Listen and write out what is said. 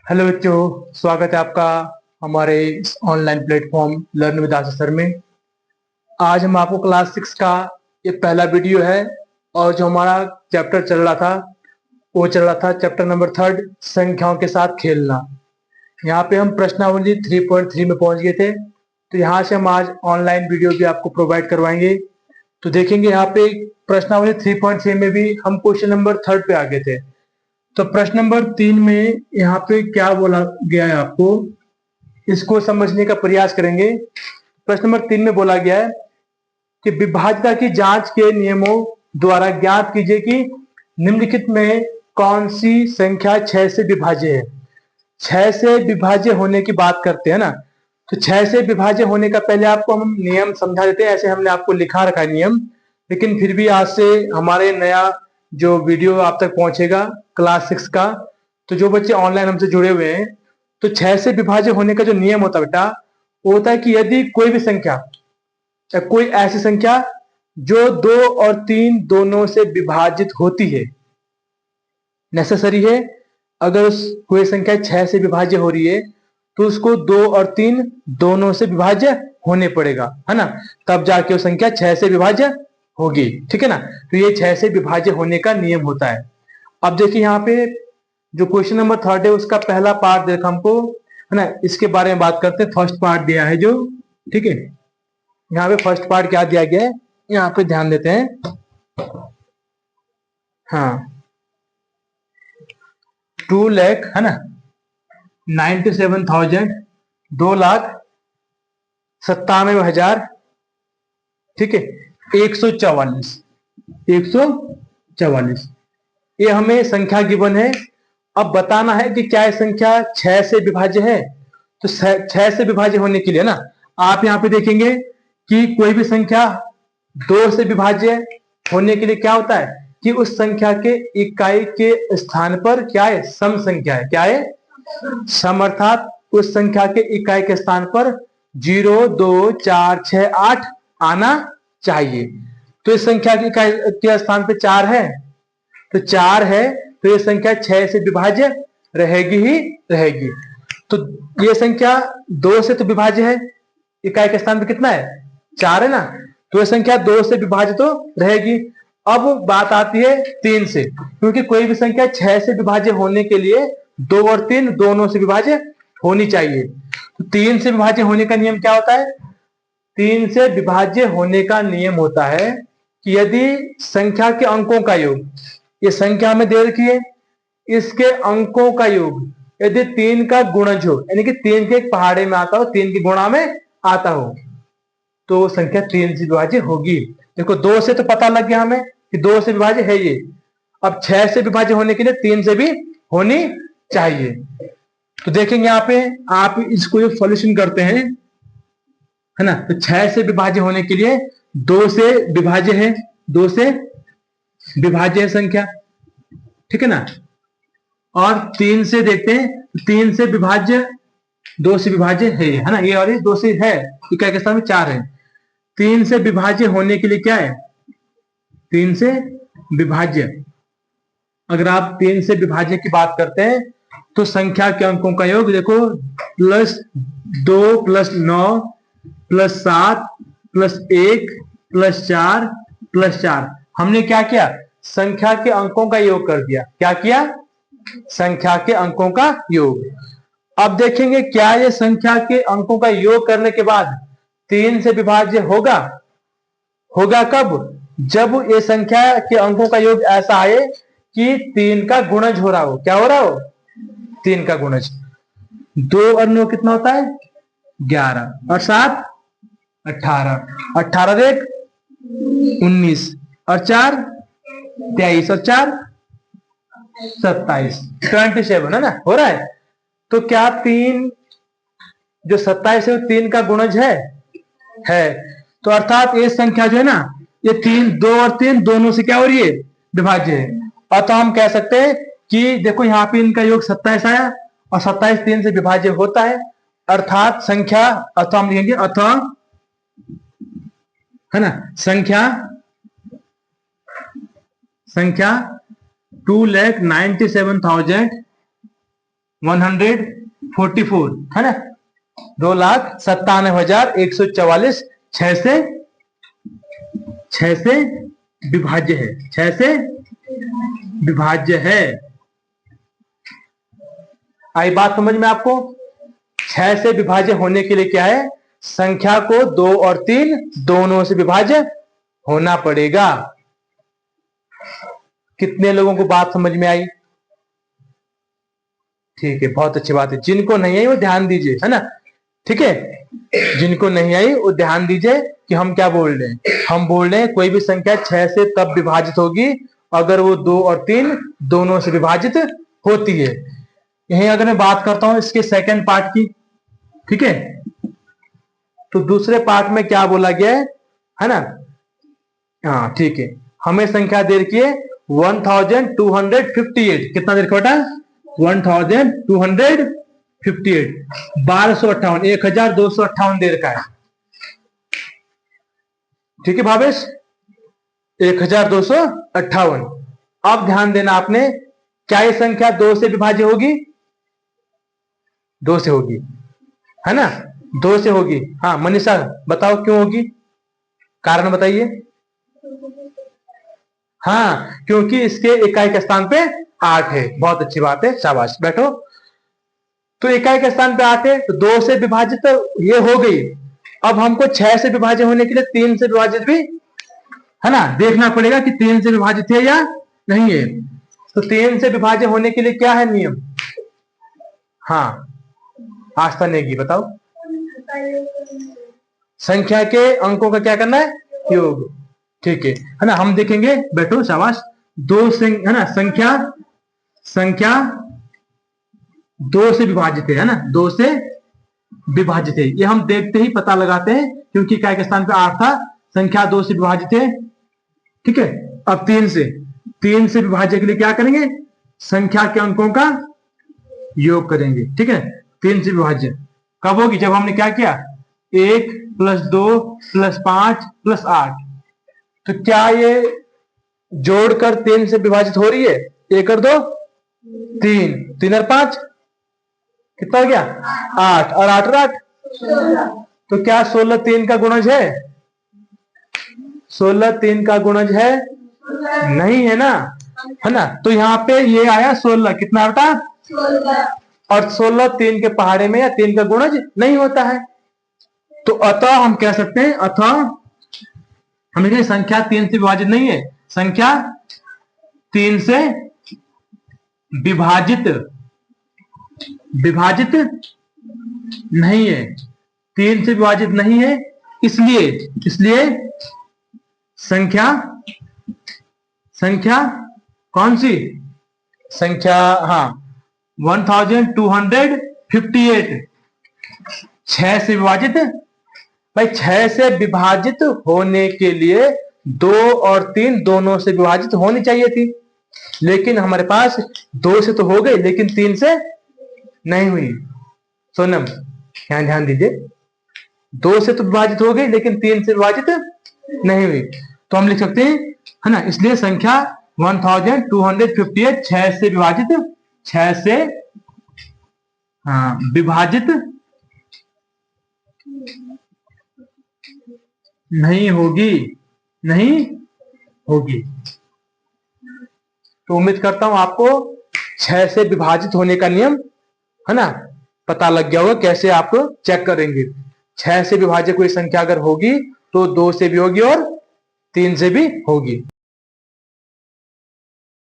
Hello बच्चों, स्वागत है आपका हमारे इस online platform learn with Asha sir में। आज हम आपको क्लास 6 का ये पहला वीडियो है और जो हमारा चैप्टर चल रहा था वो चल रहा था चैप्टर नंबर 3 संख्याओं के साथ खेलना। यहाँ पे हम प्रश्नावली 3.3 में पहुंच गए थे, तो यहाँ से हम आज ऑनलाइन वीडियो भी आपको प्रोवाइड करवाएंगे। तो देखेंगे यहाँ पे प्रश्नावली 3.3 में भी हम क्वेश्चन नंबर 3 पे आ गए थे। तो प्रश्न नंबर 3 में यहाँ पे क्या बोला गया है आपको, इसको समझने का प्रयास करेंगे। प्रश्न नंबर 3 में बोला गया है कि विभाज्यता की जांच के नियमों द्वारा ज्ञात कीजिए कि निम्नलिखित में कौन सी संख्या 6 से विभाज्य है। 6 से विभाज्य होने की बात करते हैं ना, तो 6 से विभाज्य होने का पहले आपको हम नियम समझा देते हैं। ऐसे हमने आपको लिखा रखा है नियम, लेकिन फिर भी आज से हमारे नया जो वीडियो आप तक पहुंचेगा क्लास 6 का, तो जो बच्चे ऑनलाइन हमसे जुड़े हुए हैं, तो 6 से विभाज्य होने का जो नियम होता है बेटा, वो होता है कि यदि कोई भी संख्या या कोई ऐसी संख्या जो 2 और 3 दोनों से विभाजित होती है, नेसेसरी है। अगर कोई संख्या 6 से विभाज्य हो रही है तो उसको 2 और 3 दोनों से विभाज्य होने पड़ेगा, है ना, तब जाके वो संख्या 6 से विभाज्य होगी। ठीक है ना, तो ये 6 से विभाज्य होने का नियम होता है। अब देखिए यहाँ पे जो क्वेश्चन नंबर 3 है उसका पहला पार्ट देखा हमको, है ना, इसके बारे में बात करते हैं। फर्स्ट पार्ट दिया है जो, ठीक है, यहाँ पे फर्स्ट पार्ट क्या दिया गया है, यहाँ पे ध्यान देते हैं। हाँ, 2 लाख, है ना, 97,000, 2,97,000, ठीक है, 144, 144 ये हमें संख्या गिवन है। अब बताना है कि क्या ये संख्या 6 से विभाज्य है। तो 6 से विभाज्य होने के लिए ना, आप यहाँ पे देखेंगे कि कोई भी संख्या 2 से विभाज्य होने के लिए क्या होता है कि उस संख्या के इकाई के स्थान पर क्या है, सम संख्या है। क्या है, सम, अर्थात उस संख्या के इकाई के स्थान पर 0, 2, 4, 6, 8 आना चाहिए। तो इस संख्या की इकाई के स्थान पे 4 है, तो 4 है, तो ये संख्या 6 से विभाज्य रहेगी ही रहेगी। तो ये संख्या 2 से तो विभाज्य है, इकाई के स्थान पे कितना है, 4 है ना, तो ये संख्या 2 से विभाज्य तो रहेगी। अब बात आती है 3 से, क्योंकि कोई भी संख्या 6 से विभाज्य होने के लिए 2 और 3 दोनों से विभाज्य होनी चाहिए। तो 3 से विभाज्य होने का नियम क्या होता है, 3 से विभाज्य होने का नियम होता है कि यदि संख्या के अंकों का योग, ये संख्या में दे रखी है, इसके अंकों का योग यदि 3 का गुणज हो, यानी कि 3 के एक पहाड़े में आता हो, 3 की गुणा में आता हो, तो वो संख्या 3 से विभाज्य होगी। देखो 2 से तो पता लग गया हमें कि 2 से विभाज्य है ये। अब 6 से विभाज्य होने के लिए 3 से भी होनी चाहिए। तो देखेंगे यहाँ पे, आप इसको सॉल्यूशन करते हैं, है ना, तो 6 से विभाज्य होने के लिए 2 से विभाज्य है, 2 से विभाज्य है संख्या, ठीक है ना। और 3 से देखते हैं, 3 से विभाज्य 2 से विभाज्य है ना, ये और ये 2 से है, इकाई के स्थान में 4 है। 3 से विभाज्य होने के लिए क्या है, 3 से विभाज्य, अगर आप 3 से विभाज्य की बात करते हैं तो संख्या के अंकों का योग देखो, +2 +9 +7 +1 +4 +4, हमने क्या किया, संख्या के अंकों का योग कर दिया। क्या किया, संख्या के अंकों का योग। अब देखेंगे क्या ये संख्या के अंकों का योग करने के बाद 3 से विभाज्य होगा। होगा कब, जब ये संख्या के अंकों का योग ऐसा आए कि 3 का गुणज हो रहा हो। क्या हो रहा हो, 3 का गुणज। 2 और 9 कितना होता है, 11, और 7 18, 18 देख 19, और 4 23, और 4 27, 27, है ना, हो रहा है। तो क्या 3 जो 27 है वो 3 का गुणज है। तो अर्थात ये संख्या जो है ना, ये 3, 2 और 3 दोनों से क्या हो रही है, विभाज्य है। अतः हम कह सकते हैं कि देखो यहाँ पे इनका योग 27 आया, और 27 3 से विभाज्य होता है, अर्थात संख्या, अतः हम लिखेंगे अतः, है ना, संख्या 2,97,000 + 3 × 27 = 3 से विभाज्य है। 2,97,000 + 3 × 27 = 3 से विभाज्य है। 2,97,000 + 3 × 27 = 3 से विभाज्य है। 144 है ना, 2,97,144 छह से विभाज्य है, 6 से विभाज्य है। आई बात समझ में आपको? 6 से विभाज्य होने के लिए क्या है, संख्या को 2 और 3 दोनों से विभाज्य होना पड़ेगा। कितने लोगों को बात समझ में आई? ठीक है, बहुत अच्छी बात है। जिनको नहीं आई वो ध्यान दीजिए, है ना, ठीक है। जिनको नहीं आई वो ध्यान दीजिए कि हम क्या बोल रहे हैं। हम बोल रहे हैं कोई भी संख्या 6 से तब विभाजित होगी अगर वो 2 और 3 दोनों से विभाजित होती है। यही अगर मैं बात करता हूं इसके सेकंड पार्ट की, ठीक है, तो दूसरे पार्ट में क्या बोला गया है ना, हाँ ठीक है, हमें संख्या दे रखी है 1258। कितना दे रखा बेटा? 1258, 1258, 1258 दे रखा है, ठीक है भावेश, 1258। अब ध्यान देना आपने, क्या ये संख्या 2 से विभाज्य होगी? 2 से होगी, है ना, 2 से होगी। हाँ मनीषा बताओ क्यों होगी, कारण बताइए। हाँ क्योंकि इसके इकाई के स्थान पे 8 है। बहुत अच्छी बात है, शाबाश, बैठो। तो इकाई के स्थान पे 8 है, तो 2 से विभाजित तो ये हो गई। अब हमको 6 से विभाजित होने के लिए 3 से विभाजित भी, है ना, देखना पड़ेगा कि 3 से विभाजित है या नहीं है। तो 3 से विभाजित होने के लिए क्या है नियम? हाँ आस्था नेगी बताओ। संख्या के अंकों का क्या करना है? योग, ठीक है ना। हम देखेंगे, बैठो, शाबाश। है ना, संख्या 2 से विभाजित है ना, 2 से विभाजित है, ये हम देखते ही पता लगाते हैं, क्योंकि इकाई के स्थान पे 8 था, संख्या 2 से विभाजित है, ठीक है। अब 3 से विभाज्य के लिए क्या करेंगे? संख्या के अंकों का योग करेंगे, ठीक है। 3 से विभाज्य कब होगी? जब हमने क्या किया, 1 + 2 + 5 + 8। तो क्या ये जोड़कर 3 से विभाजित हो रही है? 1 और 2 3, 3 और 5 कितना हो गया? 8, और 8 और 8 तो क्या 16 3 का गुणज है? 16 3 का गुणज है? नहीं है ना, है ना। तो यहाँ पे ये आया 16, कितना बेटा? 16। और 16 3 के पहाड़े में या 3 का गुणज नहीं होता है। तो अतः हम कह सकते हैं, हमें कहें संख्या 3 से विभाजित नहीं है, संख्या 3 से विभाजित नहीं है, 3 से विभाजित नहीं है। इसलिए संख्या कौन सी? संख्या, हाँ, 1258 6 से विभाजित। भाई 6 से विभाजित होने के लिए 2 और 3 दोनों से विभाजित होनी चाहिए थी, लेकिन हमारे पास 2 से तो हो गई, लेकिन 3 से नहीं हुई। सोनम यहाँ ध्यान दीजिए, 2 से तो विभाजित हो गई, लेकिन 3 से विभाजित नहीं हुई। तो हम लिख सकते हैं, है ना, इसलिए संख्या 1258 6 से विभाजित नहीं होगी। तो उम्मीद करता हूं आपको 6 से विभाजित होने का नियम, है ना, पता लग गया होगा। कैसे आप चेक करेंगे? 6 से विभाज्य कोई संख्या अगर होगी तो 2 से भी होगी और 3 से भी होगी।